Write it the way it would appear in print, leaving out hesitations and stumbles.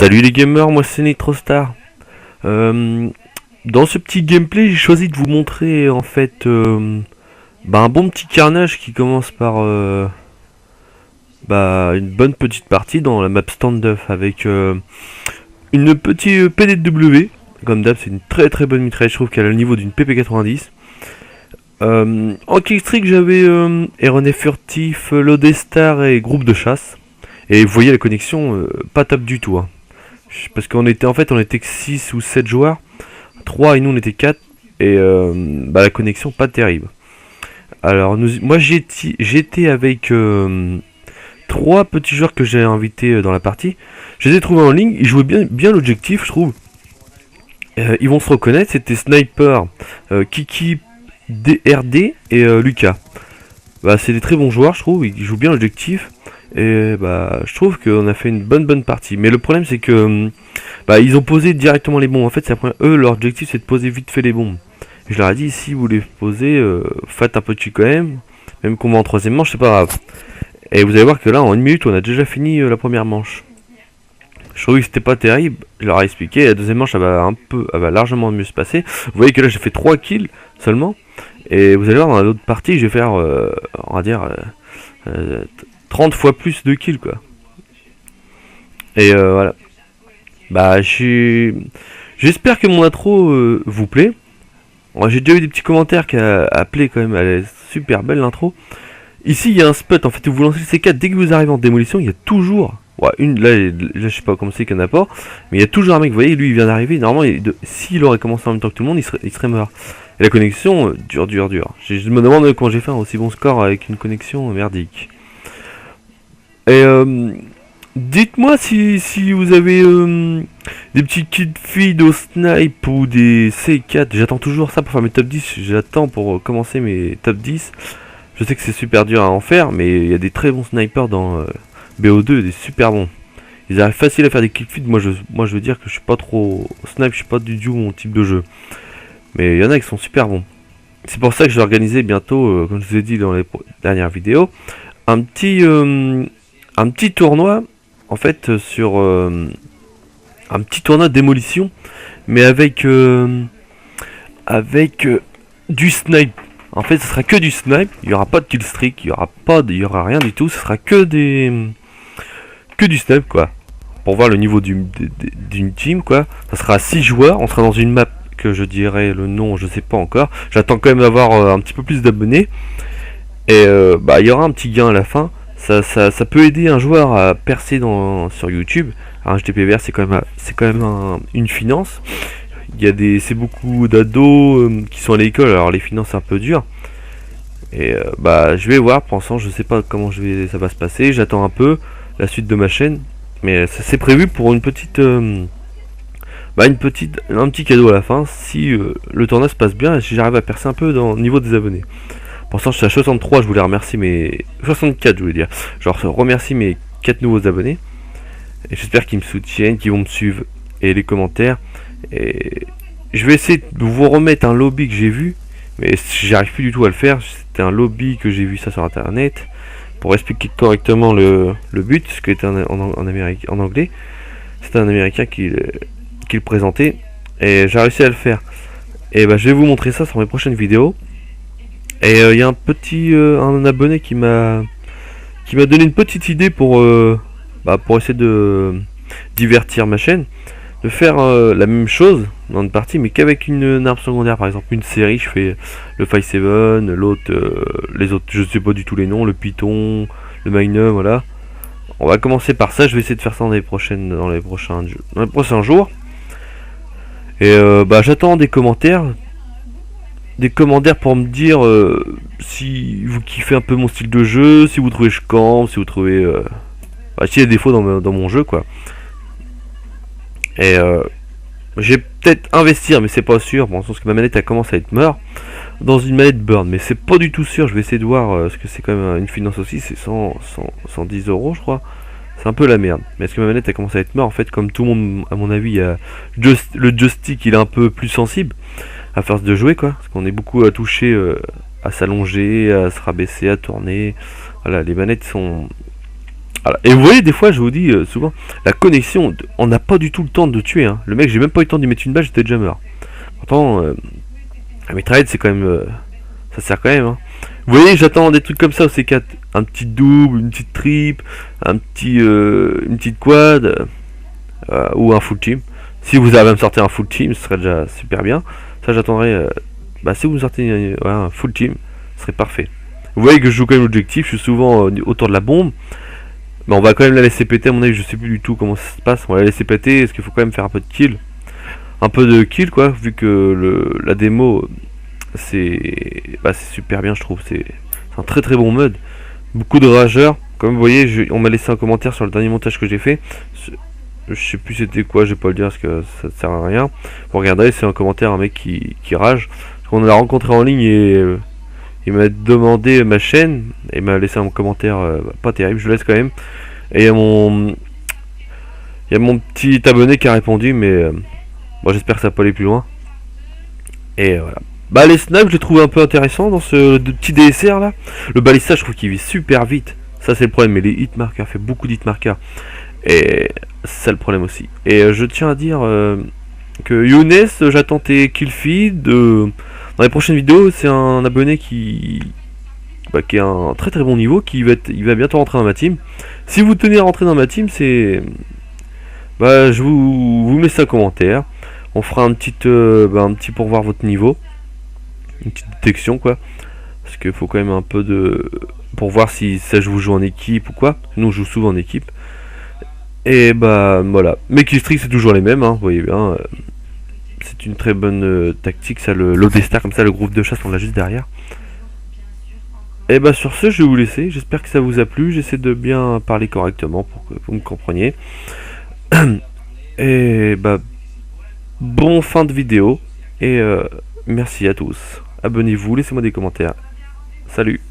Salut les gamers, moi c'est Nitrostar. Euh, Dans ce petit gameplay, j'ai choisi de vous montrer en fait un bon petit carnage qui commence par une bonne petite partie dans la map standoff avec une petite PDW. Comme d'hab, c'est une très bonne mitrailleuse, je trouve qu'elle a le niveau d'une PP90. En killstreak, j'avais Erroné Furtif, Lodestar et groupe de chasse. Et vous voyez la connexion, pas top du tout. Hein. Parce qu'on était on était que 6 ou 7 joueurs, 3 et nous on était 4, et la connexion pas terrible. Alors moi j'étais avec 3 petits joueurs que j'ai invités dans la partie. Je les ai trouvés en ligne, ils jouaient bien l'objectif je trouve. Ils vont se reconnaître, c'était Sniper, Kiki, DRD et Lucas. C'est des très bons joueurs je trouve, ils jouent bien l'objectif. Et je trouve qu'on a fait une bonne partie. Mais le problème c'est que ils ont posé directement les bombes. En fait, eux leur objectif c'est de poser vite fait les bombes. Et je leur ai dit si vous les posez, faites un peu de chi quand même. Même qu'on va en troisième manche, c'est pas grave. Et vous allez voir que là en une minute on a déjà fini la première manche. Je trouvais que c'était pas terrible. Je leur ai expliqué. La deuxième manche elle va largement mieux se passer. Vous voyez que là j'ai fait 3 kills seulement. Et vous allez voir dans l'autre partie je vais faire on va dire 30 fois plus de kills quoi. Et voilà. J'espère que mon intro vous plaît. J'ai déjà eu des petits commentaires qui a appelé quand même. Elle est super belle l'intro. Ici il y a un spot en fait où vous lancez le C4 dès que vous arrivez en démolition. Il y a toujours là je sais pas comment c'est qu'il y en a pas. Mais il y a toujours un mec, vous voyez, lui il vient d'arriver. Normalement s'il aurait commencé en même temps que tout le monde il serait mort. Et la connexion dure. Je me demande comment j'ai fait un aussi bon score avec une connexion merdique. Et dites-moi si vous avez des petits kits feed au snipe ou des C4. J'attends toujours ça pour faire mes top 10. J'attends pour commencer mes top 10. Je sais que c'est super dur à en faire, mais il y a des très bons snipers dans BO2, des super bons. Ils arrivent facile à faire des kits feed. Moi je veux dire que je suis pas trop snipe, je suis pas du tout mon type de jeu. Mais il y en a qui sont super bons. C'est pour ça que je vais organiser bientôt, comme je vous ai dit dans les dernières vidéos, un petit tournoi en fait sur un petit tournoi de démolition mais avec du snipe. En fait ce sera que du snipe, il n'y aura pas de kill streak, il y aura rien du tout, ce sera que du snipe quoi. Pour voir le niveau d'une team quoi. Ça sera 6 joueurs, on sera dans une map que je dirais le nom, je sais pas encore. J'attends quand même d'avoir un petit peu plus d'abonnés. Et il y aura un petit gain à la fin. Ça peut aider un joueur à percer sur YouTube. Un HDPVR c'est quand même une finance. C'est beaucoup d'ados qui sont à l'école, alors les finances c'est un peu dur. Et je vais voir, pour l'instant je sais pas comment ça va se passer. J'attends un peu la suite de ma chaîne. Mais c'est prévu pour un petit cadeau à la fin si le tournoi se passe bien et si j'arrive à percer un peu au niveau des abonnés. Pour l'instant je suis à 63, je voulais remercier mes 64 je voulais dire. Genre remercie mes 4 nouveaux abonnés. Et j'espère qu'ils me soutiennent, qu'ils vont me suivre. Et les commentaires. Et je vais essayer de vous remettre un lobby que j'ai vu. Mais j'arrive plus du tout à le faire. C'était un lobby que j'ai vu ça sur internet. Pour expliquer correctement le but, ce qui était en anglais. C'était un américain qui le présentait. Et j'ai réussi à le faire. Et je vais vous montrer ça sur mes prochaines vidéos. Et il y a un abonné qui m'a donné une petite idée pour essayer de divertir ma chaîne, de faire la même chose dans une partie mais qu'avec une arme secondaire, par exemple une série. Je fais le 5-7, les autres je sais pas du tout les noms, le Python, le Magnum, voilà. On va commencer par ça, je vais essayer de faire ça dans les prochains jours. Et j'attends des commentaires pour me dire si vous kiffez un peu mon style de jeu, si vous trouvez je campe, si vous trouvez s'il y a des défauts dans mon jeu quoi. Et j'ai peut-être investir mais c'est pas sûr, bon, parce que ma manette elle commence à être mort dans une manette burn, mais c'est pas du tout sûr. Je vais essayer de voir parce que c'est quand même une finance aussi, c'est 110 € je crois. C'est un peu la merde, mais est-ce que ma manette elle commence à être mort en fait, comme tout le monde à mon avis. Le joystick il est un peu plus sensible à force de jouer quoi, parce qu'on est beaucoup à toucher, à s'allonger, à se rabaisser, à tourner. Voilà, les manettes sont Voilà. Et vous voyez, des fois, je vous dis souvent, la connexion, on n'a pas du tout le temps de tuer. Hein. Le mec, j'ai même pas eu le temps d'y mettre une balle, j'étais déjà mort. Pourtant, la mitraillette, c'est quand même. Ça sert quand même. Hein. Vous voyez, j'attends des trucs comme ça au C4. Un petit double, une petite triple, une petite quad, ou un full team. Si vous avez à me sortir un full team, ce serait déjà super bien. Ça, j'attendrai. Si vous me sortez un full team, ce serait parfait. Vous voyez que je joue quand même l'objectif, je suis souvent autour de la bombe. Mais on va quand même la laisser péter, à mon avis, je sais plus du tout comment ça se passe. On va la laisser péter, est-ce qu'il faut quand même faire un peu de kill? Un peu de kill, quoi, vu que la démo, c'est super bien, je trouve. C'est un très très bon mode. Beaucoup de rageurs. Comme vous voyez, on m'a laissé un commentaire sur le dernier montage que j'ai fait. Je sais plus c'était quoi, je vais pas le dire parce que ça ne sert à rien. Vous regarderez, c'est un commentaire, un mec qui rage. On l'a rencontré en ligne et il m'a demandé ma chaîne et il m'a laissé un commentaire pas terrible, je le laisse quand même. Et il y a mon petit abonné qui a répondu, mais bon, j'espère que ça va pas aller plus loin. Et voilà. Bah, les snaps, je les trouve un peu intéressants dans ce petit DSR là. Le balista, je trouve qu'il vit super vite. Ça, c'est le problème, mais les hitmarkers, fait beaucoup d'hitmarkers. Et c'est ça le problème aussi. Et je tiens à dire que Younes, j'attends tes killfeed. Dans les prochaines vidéos, c'est un abonné qui est un très très bon niveau, il va bientôt rentrer dans ma team. Si vous tenez à rentrer dans ma team, c'est je vous mets ça en commentaire. On fera un petit pour voir votre niveau, une petite détection quoi, parce qu'il faut quand même un peu de pour voir si ça je vous joue en équipe ou quoi. Nous on joue souvent en équipe. Et voilà. Mes killstreaks c'est toujours les mêmes, hein, vous voyez bien. C'est une très bonne tactique, ça, l'Odestar, comme ça, le groupe de chasse, on l'a juste derrière. Et sur ce, je vais vous laisser. J'espère que ça vous a plu. J'essaie de bien parler correctement pour que vous me compreniez. Et bon fin de vidéo. Et merci à tous. Abonnez-vous, laissez-moi des commentaires. Salut.